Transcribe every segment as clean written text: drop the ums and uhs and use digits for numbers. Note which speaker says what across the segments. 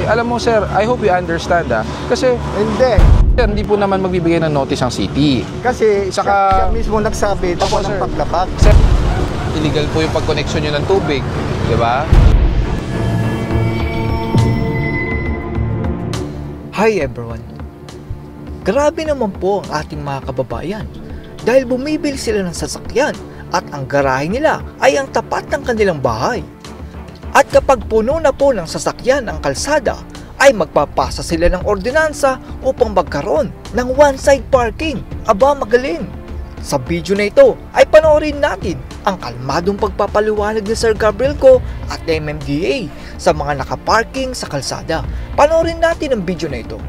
Speaker 1: alam mo sir, I hope you understand kasi hindi po naman magbibigay ng notice ang city.
Speaker 2: Kasi
Speaker 1: saka
Speaker 2: siya mismo nagsabi tapos ng paglabag.
Speaker 1: Sir, illegal po yung pag-connection nyo ng tubig, di ba?
Speaker 3: Hi everyone! Grabe naman po ang ating mga kababayan dahil bumibili sila ng sasakyan at ang garahe nila ay ang tapat ng kanilang bahay. At kapag puno na po ng sasakyan ang kalsada, ay magpapasa sila ng ordinansa upang magkaroon ng one-side parking. Aba, magaling! Sa video na ito ay panoorin natin ang kalmadong pagpapaliwanag ni Sir Gabriel Go at MMDA sa mga nakaparking sa kalsada. Panoorin natin ang video na ito.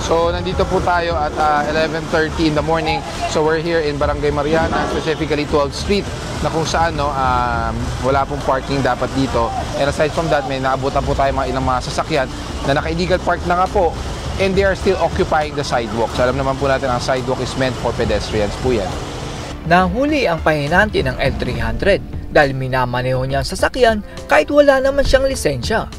Speaker 1: So, nandito po tayo at 11:30 in the morning. So, we're here in Barangay Mariana, specifically 12th Street, na kung saan wala pong parking dapat dito. And aside from that, may naabutan po tayo ilang mga sasakyan na naka-illegal park na nga po, and they are still occupying the sidewalk. So, alam naman po natin ang sidewalk is meant for pedestrians po yan.
Speaker 3: Nahuli ang pahinante ng L300 dahil minamaneho niya ang sasakyan kahit wala naman siyang lisensya.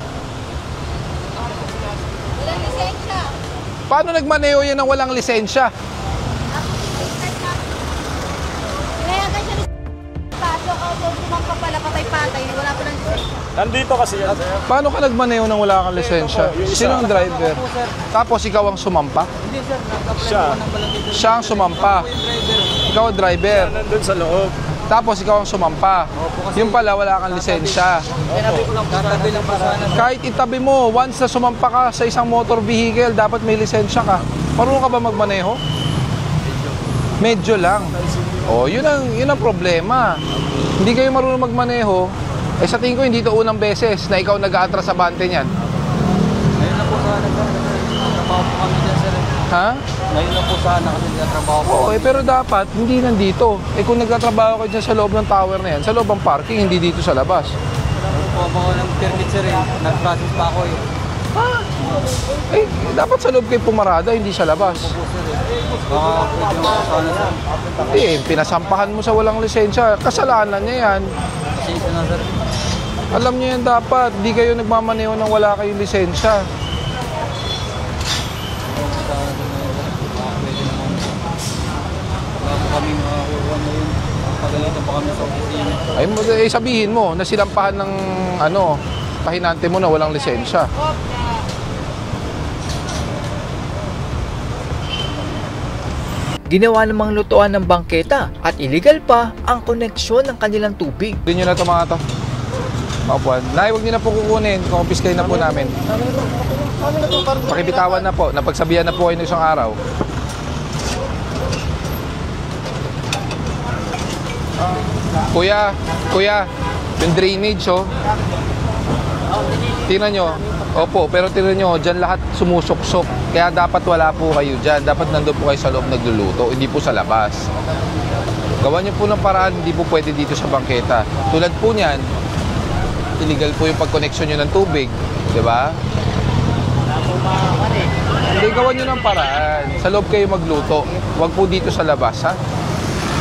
Speaker 1: Paano nagmaneho yan ng walang lisensya?
Speaker 4: Nandito kasi yan.
Speaker 1: Paano ka nagmaneho ng wala kang lisensya? Sino ang driver? Tapos ikaw ang sumampa?
Speaker 2: Hindi sir,
Speaker 1: Siya ang sumampa. Ikaw ang driver.
Speaker 4: Nandun sa loob.
Speaker 1: Tapos ikaw ang sumampa. Yung pala wala kang lisensya. Kahit itabi mo, once na sumampa ka sa isang motor vehicle, dapat may lisensya ka. Marunong ka ba magmaneho? Medyo lang. Oh, yun ang problema. Hindi kayo marunong magmaneho. Sa tingin ko hindi ito unang beses na ikaw nag-aatras sa bante niyan.
Speaker 2: Ngayon na po sana nagtatrabaho po kami dyan sir.
Speaker 1: Ha?
Speaker 2: Ngayon na po sana kasi nagtatrabaho po.
Speaker 1: Oo, pero dapat hindi nandito. Kung nagtatrabaho ka dyan sa loob ng tower na yan, sa loob ng parking, hindi dito sa labas.
Speaker 2: Po ako ng permit sir nag-process pa ako
Speaker 1: Dapat sa loob kayo pumarada, hindi sa labas.
Speaker 2: Baka pwede mo sana sir.
Speaker 1: Pinasampahan mo sa walang lisensya, kasalanan niya yan.
Speaker 2: Pasensya na sir.
Speaker 1: Alam niyo yan dapat, di kayo nagmamaneho nang wala kayong lisensya. Ay, sabihin mo na sinampahan ng pahinante mo na walang lisensya.
Speaker 3: Ginawa namang lutuan ng bangketa at illegal pa ang koneksyon ng kanilang tubig.
Speaker 1: Hindi nyo na ito mga ito. Maupuan. Nay, huwag nyo na po kukunin. Kumpiskay na po namin. Pakibitawan na po. Napagsabihan na po kayo ng isang araw. Kuya, yung drainage tingnan nyo. Opo, pero tingnan nyo, dyan lahat sumusuksok. Kaya dapat wala po kayo dyan. Dapat nandun po kayo sa loob nagluluto, hindi po sa labas. Gawa nyo po ng paraan, hindi po pwede dito sa bangketa. Tulad po niyan, illegal po yung pag-connection nyo ng tubig. Diba? Hindi, gawa nyo ng paraan. Sa loob kayo magluto. Huwag po dito sa labas, ha?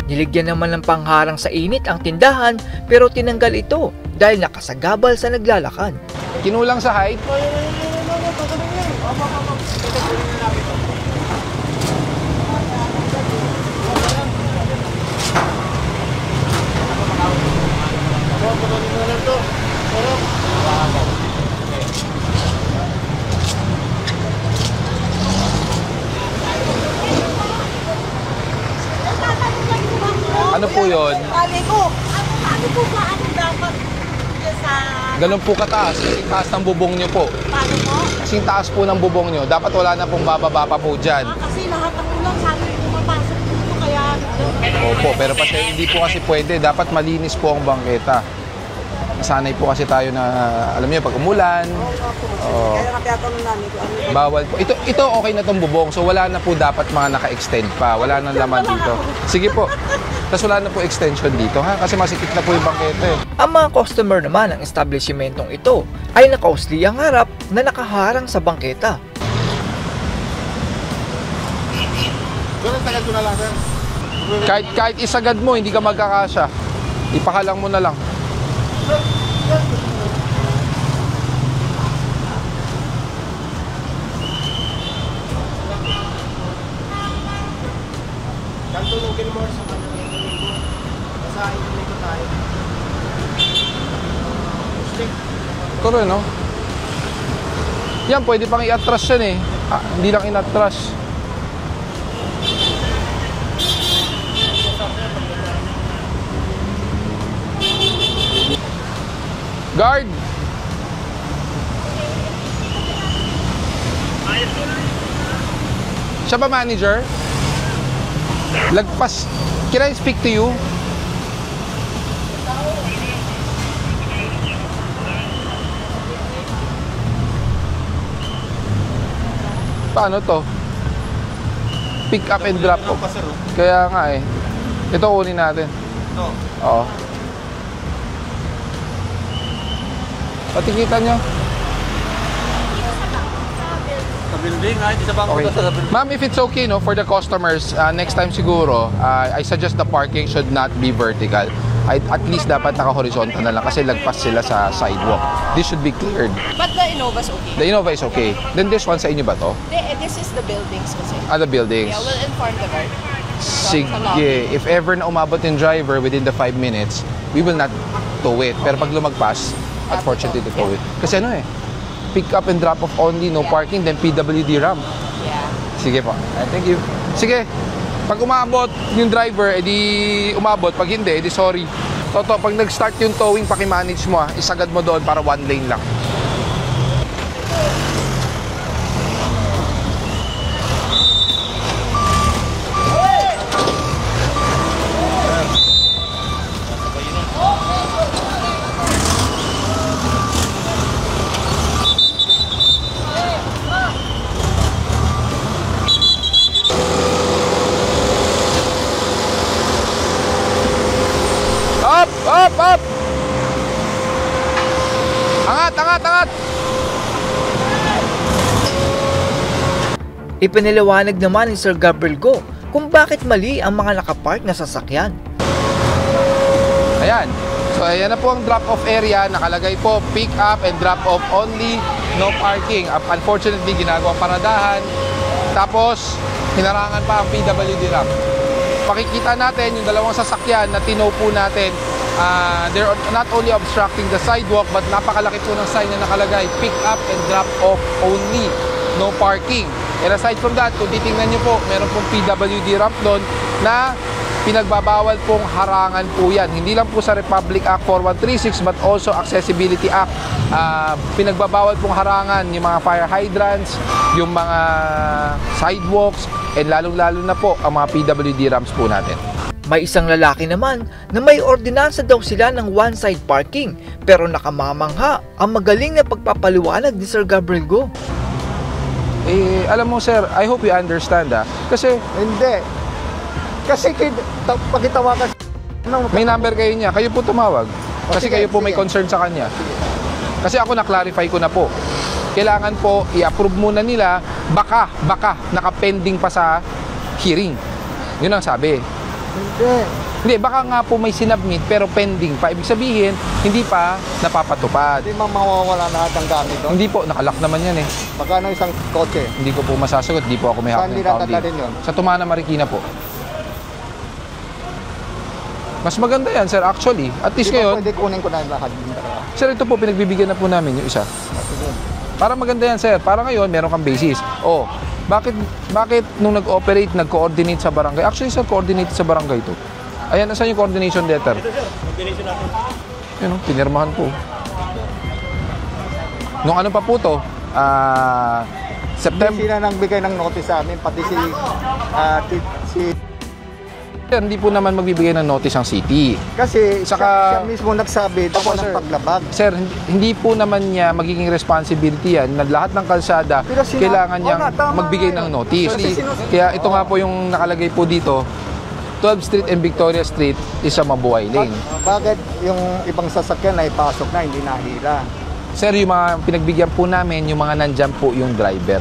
Speaker 3: Niligyan naman ng pangharang sa init ang tindahan pero tinanggal ito dahil nakasagabal sa naglalakad.
Speaker 1: Kinulang sa height. Ano po yun?
Speaker 5: Ano po ba? Ano dapat sa...
Speaker 1: Ganun po kataas. Kasing taas ng bubong nyo po.
Speaker 5: Paano po?
Speaker 1: Kasing taas po ng bubong nyo. Dapat wala na pong bababa pa po dyan.
Speaker 5: Kasi lahat ng ulang sabi ko mapasok dito kaya...
Speaker 1: Opo, pero hindi po kasi pwede. Dapat malinis po ang bangketa. Sanay po kasi tayo na, alam niyo, pag umulan, bawal po. Ito okay na tong bubong, so wala na po dapat mga naka-extend pa. Wala nang laman dito. Sige po. Tapos wala na po extension dito, ha? Kasi masikip na po yung bangketa eh.
Speaker 3: Ang mga customer naman ng establishmentong ito ay nakausli ang harap na nakaharang sa bangketa.
Speaker 1: Kahit isagad mo, hindi ka magkakasya. Ipakalang mo na lang. motor eh, no? Yan, pwede pang i-atras yan eh. Hindi lang in-atras. Guard! Siya ba manager? Lagpas. Can I speak to you? Paano to? Pick up and drop off. Kaya nga eh. Ito kunin natin.
Speaker 2: Ito.
Speaker 1: Oo. Patikita nyo.
Speaker 2: Sa building, hindi sa bangko
Speaker 1: Okay.
Speaker 2: sa building.
Speaker 1: Ma'am, if it's okay, no, for the customers, next time siguro, I suggest the parking should not be vertical. At least dapat naka-horizontal na lang kasi lagpas sila sa sidewalk. This should be cleared.
Speaker 5: But the Innova's okay.
Speaker 1: The Innova is okay. Then this one sa inyo ba to?
Speaker 5: This is the buildings kasi.
Speaker 1: Other buildings.
Speaker 5: Yeah, we'll inform the guard.
Speaker 1: Sige. If ever na umabot yung driver within the 5 minutes, we will not tow it. Pero pag lumagpas, unfortunately to tow it. Kasi ano eh, pick up and drop off only, no parking, then PWD ramp.
Speaker 5: Yeah.
Speaker 1: Sige po. Thank you. Sige. Pag umabot yung driver, edi umabot. Pag hindi, edi sorry. Toto, pag nag-start yung towing, paki-manage mo isagad mo doon para one lane lang. Up! Up! Up! Angat! Angat! Angat!
Speaker 3: Ipinaliwanag naman ni Sir Gabriel Go kung bakit mali ang mga nakapark na sasakyan.
Speaker 1: Ayan. So, ayan na po ang drop-off area. Nakalagay po, pick up and drop-off only, no parking. Unfortunately, ginagawang paradahan. Tapos, hinarangan pa ang PWD ramp. Pakikita natin yung dalawang sasakyan na tinow po natin. They're not only obstructing the sidewalk, but napakalaki po ng sign na nakalagay, pick up and drop off only, no parking. And aside from that, kung titingnan nyo po, meron pong PWD ramp doon na pinagbabawal pong harangan po yan. Hindi lang po sa Republic Act 4136 but also Accessibility Act. Pinagbabawal pong harangan yung mga fire hydrants, yung mga sidewalks, and lalong-lalo na po ang mga PWD ramps po natin.
Speaker 3: May isang lalaki naman na may ordinansa daw sila ng one-side parking pero nakamamangha ang magaling na pagpapaliwanag ni Sir Gabriel Go.
Speaker 1: Eh, alam mo sir, I hope you understand kasi
Speaker 2: Hindi. Kasi pagkitawagan
Speaker 1: may number kayo niya, kayo po tumawag. Kasi
Speaker 2: sige,
Speaker 1: kayo po may
Speaker 2: sige.
Speaker 1: concern sa kanya. Kasi ako na-clarify ko na po. Kailangan po i-approve muna nila, baka nakapending pa sa hearing. Yun ang sabi. Hindi, baka nga po may sinubmit pero pending pa. Ibig sabihin, hindi pa napapatupad.
Speaker 2: Hindi mawawala lahat ng gamit doon.
Speaker 1: Hindi po, nakalock naman yan eh.
Speaker 2: Magkano isang kotse?
Speaker 1: Hindi ko po masasagot, hindi po ako may hawak
Speaker 2: Saan
Speaker 1: ng
Speaker 2: dinadala din yun?
Speaker 1: Sa Tumana, Marikina po. Mas maganda yan, sir, actually. At least
Speaker 2: Di ba
Speaker 1: ngayon,
Speaker 2: pwede kunin ko na yung lahat yung dalawa?
Speaker 1: sir, ito po, pinagbibigyan na po namin yung isa. Para maganda yan, sir. Para ngayon, meron kang basis. Oh, bakit nung nag-operate, nag-coordinate sa barangay? Actually, sir, coordinate sa barangay to. Ayan, nasan yung coordination letter?
Speaker 2: Coordination natin.
Speaker 1: Yun, pinirmahan po. Nung ano pa po to? September.
Speaker 2: Sila nang bigay ng notice sa amin, pati si
Speaker 1: Sir, hindi po naman magbibigay ng notice ang city.
Speaker 2: kasi
Speaker 1: Saka-
Speaker 2: siya mismo nagsabi
Speaker 1: Opo,
Speaker 2: ako ng
Speaker 1: sir.
Speaker 2: paglabag.
Speaker 1: Sir, hindi po naman niya magiging responsibility yan na lahat ng kalsada
Speaker 2: Pero
Speaker 1: kailangan niyang
Speaker 2: Oo nga, tama
Speaker 1: magbigay
Speaker 2: nga
Speaker 1: ng
Speaker 2: yun.
Speaker 1: notice.
Speaker 2: Kasi
Speaker 1: Kaya ito nga po yung nakalagay po dito, 12th Street and Victoria Street is a mabuhay lane.
Speaker 2: Bakit yung ibang sasakyan ay pasok na, hindi nahila?
Speaker 1: Sir, yung mga pinagbigyan po namin, yung mga nandyan po yung driver.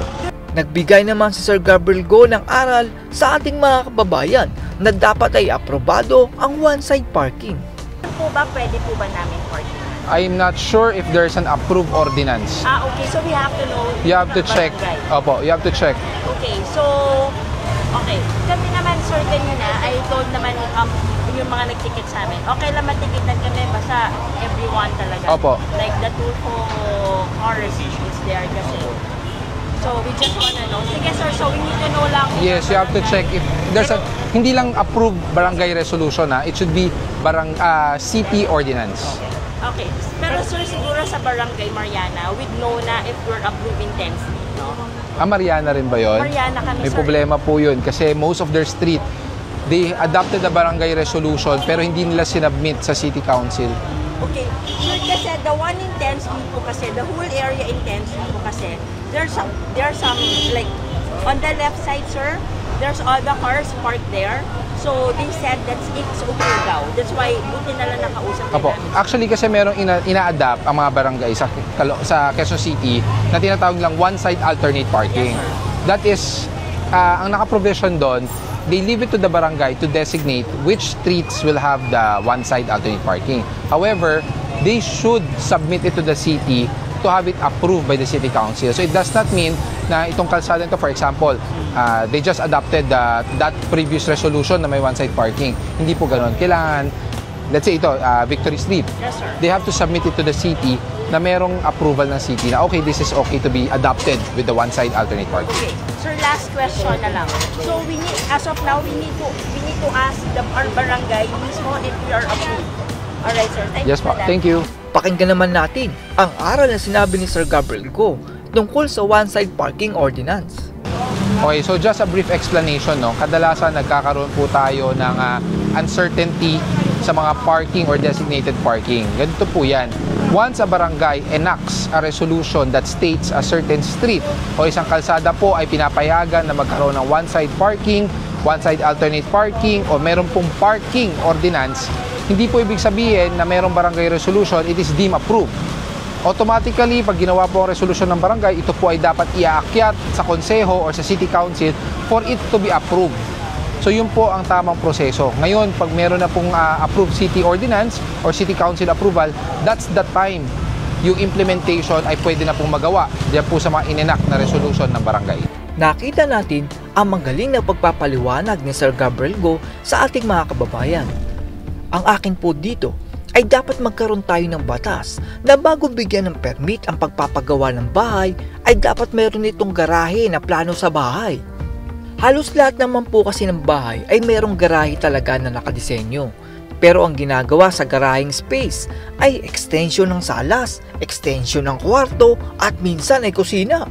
Speaker 3: Nagbigay naman si Sir Gabriel Go ng aral sa ating mga kababayan na dapat ay aprobado ang one-side parking.
Speaker 5: Po ba, pwede po ba namin parking?
Speaker 1: I'm not sure if there's an approved ordinance.
Speaker 5: Okay, so we have to know.
Speaker 1: You have to
Speaker 5: from
Speaker 1: check.
Speaker 5: barangay.
Speaker 1: Opo, you have to check.
Speaker 5: Okay, so, okay. Kami naman, sir, kanina, I told naman, yung mga nagtikit sa amin. Okay lang matikitan kami, basta everyone talaga.
Speaker 1: Opo.
Speaker 5: Like the Tulfo cars is there kasi. So we just wanna know. Sige sir, so we need to know lang.
Speaker 1: Yes, you have to check if there's a, hindi lang approved barangay resolution it should be city ordinance.
Speaker 5: Okay. Pero sir, siguro sa Barangay Mariana, we'd know na if we're approved intensely, no?
Speaker 1: Mariana rin ba yun?
Speaker 5: Mariana kami,
Speaker 1: May
Speaker 5: sir.
Speaker 1: problema po yun kasi most of their street, they adopted the barangay resolution pero hindi nila sinubmit sa city council.
Speaker 5: Okay. Sir, kasi the one intensely po kasi, the whole area intensely po kasi, there's some like, on the left side, sir, there's all the cars parked there. So, they said it's okay daw. That's why, buti na lang nakausap
Speaker 1: Opo.
Speaker 5: namin.
Speaker 1: Actually kasi merong ina-adapt ang mga barangay sa Quezon City na tinatawag lang one-side alternate parking.
Speaker 5: Yes, sir.
Speaker 1: That is, ang naka-provision doon, they leave it to the barangay to designate which streets will have the one-side alternate parking. However, they should submit it to the city to have it approved by the city council. So it does not mean na itong kalsada nito, for example, they just adopted that previous resolution na may one-side parking. Hindi po ganoon. Kailangan, let's say ito, Victory Street.
Speaker 5: Yes, sir.
Speaker 1: They have to submit it to the city na merong approval ng city na okay, this is okay to be adopted with the one-side alternate parking.
Speaker 5: Okay. Sir, last question na lang. So, we need, as of now, we need to ask our barangay mismo if we are approved. Alright, sir. Thank
Speaker 1: Yes
Speaker 5: you for
Speaker 1: po,
Speaker 5: that.
Speaker 1: thank you.
Speaker 3: Pakinggan naman natin ang aral na sinabi ni Sir Gabriel Go tungkol sa one-side parking ordinance.
Speaker 1: Okay, so just a brief explanation, no? Kadalasan nagkakaroon po tayo ng uncertainty sa mga parking or designated parking. Ganito po yan. Once a barangay enacts a resolution that states a certain street o isang kalsada po ay pinapayagan na magkaroon ng one-side parking, one-side alternate parking, o meron pong parking ordinance, hindi po ibig sabihin na merong barangay resolution, it is deemed approved. Automatically, pag ginawa po ang resolution ng barangay, ito po ay dapat iaakyat sa konseho or sa city council for it to be approved. So yun po ang tamang proseso. Ngayon, pag meron na pong approved city ordinance or city council approval, that's the time yung implementation ay pwede na pong magawa diyan po sa mga inenact na resolution ng barangay.
Speaker 3: Nakita natin ang magaling na pagpapaliwanag ni Sir Gabriel Go sa ating mga kababayan. Ang akin po dito ay dapat magkaroon tayo ng batas na bago bigyan ng permit ang pagpapagawa ng bahay ay dapat meron itong garahe na plano sa bahay. Halos lahat naman po kasi ng bahay ay merong garahe talaga na nakadisenyo. Pero ang ginagawa sa garaheng space ay extension ng salas, extension ng kwarto at minsan ay kusina.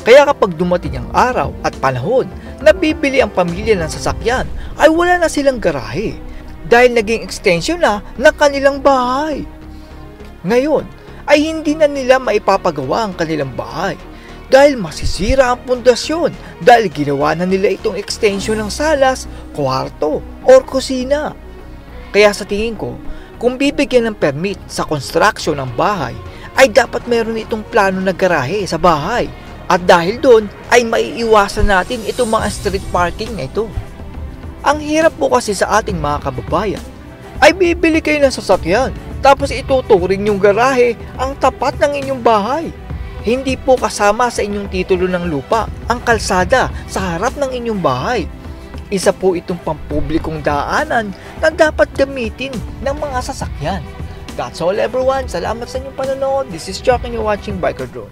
Speaker 3: Kaya kapag dumating ang araw at panahon na bibili ang pamilya ng sasakyan ay wala na silang garahe. Dahil naging extension na ng kanilang bahay. Ngayon ay hindi na nila maipapagawa ang kanilang bahay dahil masisira ang pundasyon dahil ginawa na nila itong extension ng salas, kwarto, or kusina. Kaya sa tingin ko, kung bibigyan ng permit sa construction ng bahay, ay dapat meron itong plano na garahe sa bahay. At dahil doon ay maiiwasan natin itong mga street parking na ito. Ang hirap po kasi sa ating mga kababayan ay bibili kayo ng sasakyan tapos ituturing yung garahe ang tapat ng inyong bahay. Hindi po kasama sa inyong titulo ng lupa ang kalsada sa harap ng inyong bahay. Isa po itong pampublikong daanan na dapat gamitin ng mga sasakyan. That's all everyone. Salamat sa inyong panonood. This is Chuck and you're watching Biker Drone.